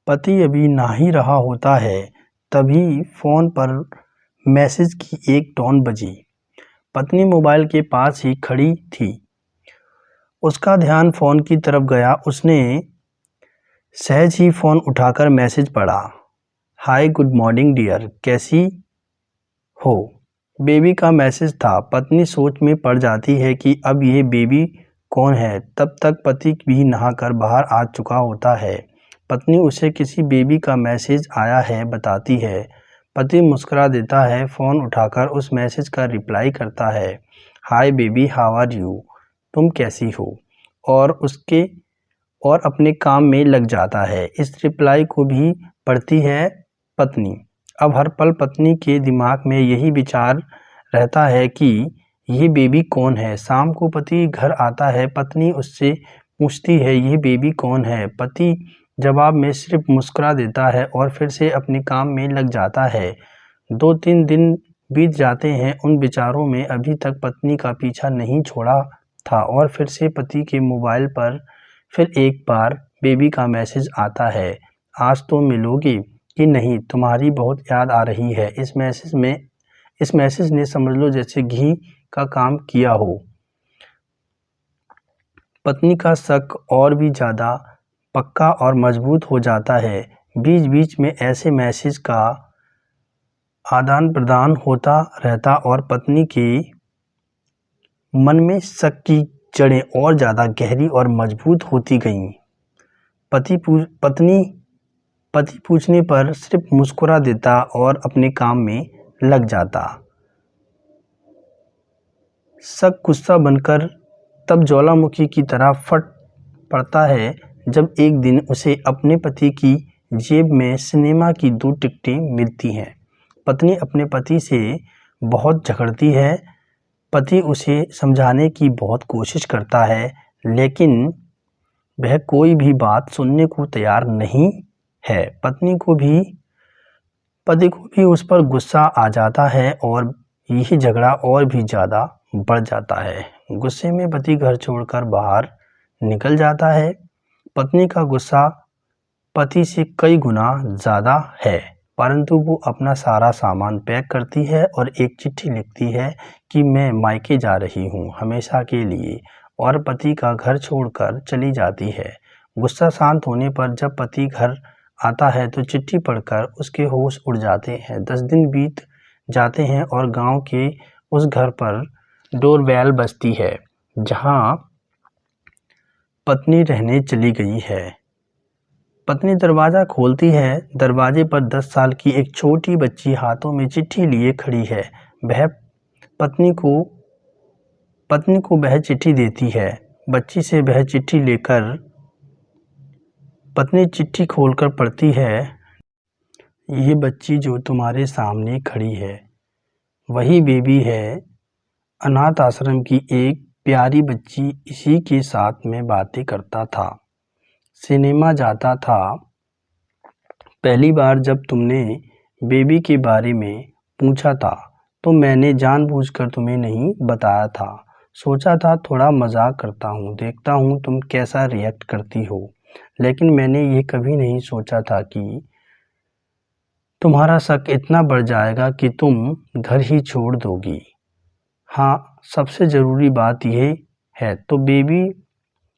पति अभी नहा ही रहा होता है, तभी फ़ोन पर मैसेज की एक टोन बजी। पत्नी मोबाइल के पास ही खड़ी थी। उसका ध्यान फ़ोन की तरफ गया। उसने सहज ही फ़ोन उठाकर मैसेज पढ़ा। हाय गुड मॉर्निंग डियर, कैसी हो? बेबी का मैसेज था। पत्नी सोच में पड़ जाती है कि अब ये बेबी कौन है। तब तक पति भी नहाकर बाहर आ चुका होता है। पत्नी उसे किसी बेबी का मैसेज आया है बताती है। पति मुस्कुरा देता है, फ़ोन उठाकर उस मैसेज का रिप्लाई करता है, hi baby how are you, तुम कैसी हो? और अपने काम में लग जाता है। इस रिप्लाई को भी पढ़ती है पत्नी। अब हर पल पत्नी के दिमाग में यही विचार रहता है कि ये बेबी कौन है। शाम को पति घर आता है। पत्नी उससे पूछती है, ये बेबी कौन है? पति जवाब में सिर्फ मुस्कुरा देता है और फिर से अपने काम में लग जाता है। 2-3 दिन बीत जाते हैं। उन विचारों में अभी तक पत्नी का पीछा नहीं छोड़ा था और फिर से पति के मोबाइल पर फिर एक बार बेबी का मैसेज आता है, आज तो मिलोगे कि नहीं, तुम्हारी बहुत याद आ रही है। इस मैसेज ने समझ लो जैसे घी का काम किया हो। पत्नी का शक और भी ज़्यादा पक्का और मजबूत हो जाता है। बीच बीच में ऐसे मैसेज का आदान प्रदान होता रहता और पत्नी के मन में शक की जड़ें और ज़्यादा गहरी और मजबूत होती गईं। पति पूछने पर सिर्फ मुस्कुरा देता और अपने काम में लग जाता। शक गुस्सा बनकर तब ज्वालामुखी की तरह फट पड़ता है जब एक दिन उसे अपने पति की जेब में सिनेमा की 2 टिकटें मिलती हैं। पत्नी अपने पति से बहुत झगड़ती है। पति उसे समझाने की बहुत कोशिश करता है, लेकिन वह कोई भी बात सुनने को तैयार नहीं है। पति को भी उस पर गुस्सा आ जाता है और यही झगड़ा और भी ज़्यादा बढ़ जाता है। गुस्से में पति घर छोड़कर बाहर निकल जाता है। पत्नी का गुस्सा पति से कई गुना ज़्यादा है, परंतु वो अपना सारा सामान पैक करती है और एक चिट्ठी लिखती है कि मैं मायके जा रही हूँ हमेशा के लिए, और पति का घर छोड़कर चली जाती है। गुस्सा शांत होने पर जब पति घर आता है तो चिट्ठी पढ़कर उसके होश उड़ जाते हैं। 10 दिन बीत जाते हैं और गांव के उस घर पर डोरबेल बजती है जहां पत्नी रहने चली गई है। पत्नी दरवाज़ा खोलती है। दरवाजे पर 10 साल की एक छोटी बच्ची हाथों में चिट्ठी लिए खड़ी है। वह पत्नी को वह चिट्ठी देती है। बच्ची से वह चिट्ठी लेकर पत्नी चिट्ठी खोलकर पढ़ती है, ये बच्ची जो तुम्हारे सामने खड़ी है वही बेबी है। अनाथ आश्रम की एक प्यारी बच्ची इसी के साथ में बातें करता था, सिनेमा जाता था। पहली बार जब तुमने बेबी के बारे में पूछा था तो मैंने जानबूझकर तुम्हें नहीं बताया था। सोचा था थोड़ा मजाक करता हूँ, देखता हूँ तुम कैसा रिएक्ट करती हो। लेकिन मैंने ये कभी नहीं सोचा था कि तुम्हारा शक इतना बढ़ जाएगा कि तुम घर ही छोड़ दोगी। हाँ, सबसे ज़रूरी बात यह है तो बेबी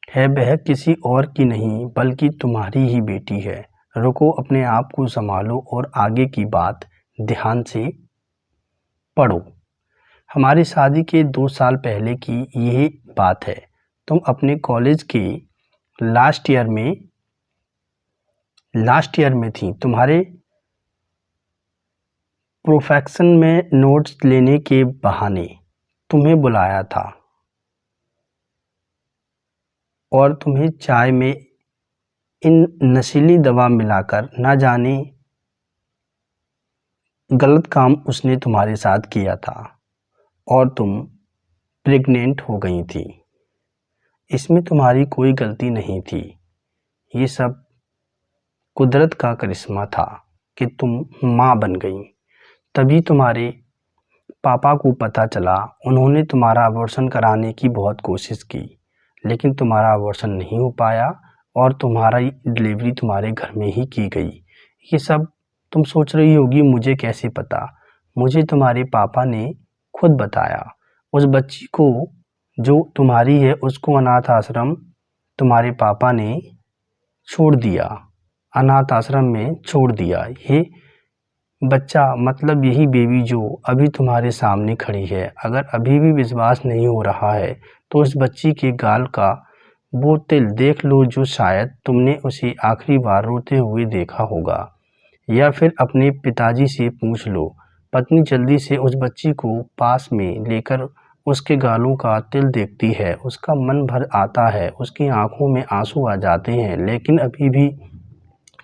है वह किसी और की नहीं बल्कि तुम्हारी ही बेटी है। रुको, अपने आप को संभालो और आगे की बात ध्यान से पढ़ो। हमारी शादी के 2 साल पहले की यह बात है। तुम अपने कॉलेज के लास्ट ईयर में थी। तुम्हारे प्रोफेक्शन में नोट्स लेने के बहाने तुम्हें बुलाया था और तुम्हें चाय में इन नशीली दवा मिलाकर ना जाने गलत काम उसने तुम्हारे साथ किया था और तुम प्रेग्नेंट हो गई थी। इसमें तुम्हारी कोई गलती नहीं थी। ये सब कुदरत का करिश्मा था कि तुम माँ बन गई। तभी तुम्हारे पापा को पता चला। उन्होंने तुम्हारा अबॉर्शन कराने की बहुत कोशिश की, लेकिन तुम्हारा अबॉर्शन नहीं हो पाया और तुम्हारी डिलीवरी तुम्हारे घर में ही की गई। ये सब तुम सोच रही होगी मुझे कैसे पता? मुझे तुम्हारे पापा ने खुद बताया। उस बच्ची को जो तुम्हारी है उसको अनाथ आश्रम तुम्हारे पापा ने छोड़ दिया, अनाथ आश्रम में छोड़ दिया। ये बच्चा मतलब यही बेबी जो अभी तुम्हारे सामने खड़ी है, अगर अभी भी विश्वास नहीं हो रहा है तो उस बच्ची के गाल का वो तिल देख लो जो शायद तुमने उसे आखिरी बार रोते हुए देखा होगा, या फिर अपने पिताजी से पूछ लो। पत्नी जल्दी से उस बच्ची को पास में लेकर उसके गालों का तिल देखती है, उसका मन भर आता है, उसकी आंखों में आंसू आ जाते हैं, लेकिन अभी भी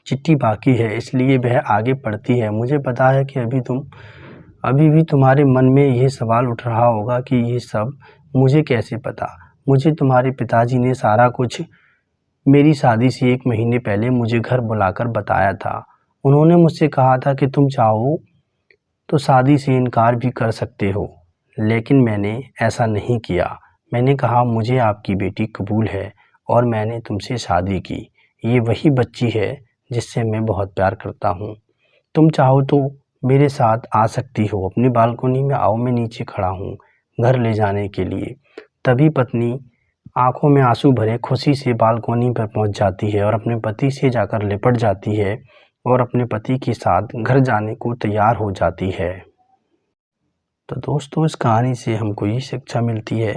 चिट्ठी बाकी है इसलिए वह आगे पढ़ती है। मुझे पता है कि अभी भी तुम्हारे मन में ये सवाल उठ रहा होगा कि ये सब मुझे कैसे पता? मुझे तुम्हारे पिताजी ने सारा कुछ मेरी शादी से 1 महीने पहले मुझे घर बुलाकर बताया था। उन्होंने मुझसे कहा था कि तुम चाहो तो शादी से इनकार भी कर सकते हो, लेकिन मैंने ऐसा नहीं किया। मैंने कहा मुझे आपकी बेटी कबूल है और मैंने तुमसे शादी की। ये वही बच्ची है जिससे मैं बहुत प्यार करता हूँ। तुम चाहो तो मेरे साथ आ सकती हो, अपनी बालकनी में आओ, मैं नीचे खड़ा हूँ घर ले जाने के लिए। तभी पत्नी आंखों में आंसू भरे खुशी से बालकनी पर पहुँच जाती है और अपने पति से जाकर लिपट जाती है और अपने पति के साथ घर जाने को तैयार हो जाती है। तो दोस्तों, इस कहानी से हमको ये शिक्षा मिलती है,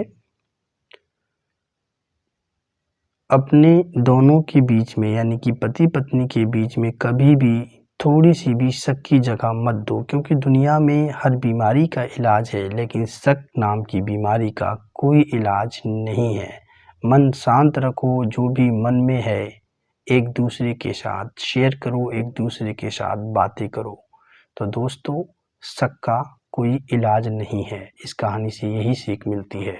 अपने दोनों के बीच में यानी कि पति पत्नी के बीच में कभी भी थोड़ी सी भी शक की जगह मत दो, क्योंकि दुनिया में हर बीमारी का इलाज है लेकिन शक नाम की बीमारी का कोई इलाज नहीं है। मन शांत रखो, जो भी मन में है एक दूसरे के साथ शेयर करो, एक दूसरे के साथ बातें करो। तो दोस्तों, शक का कोई इलाज नहीं है। इस कहानी से यही सीख मिलती है।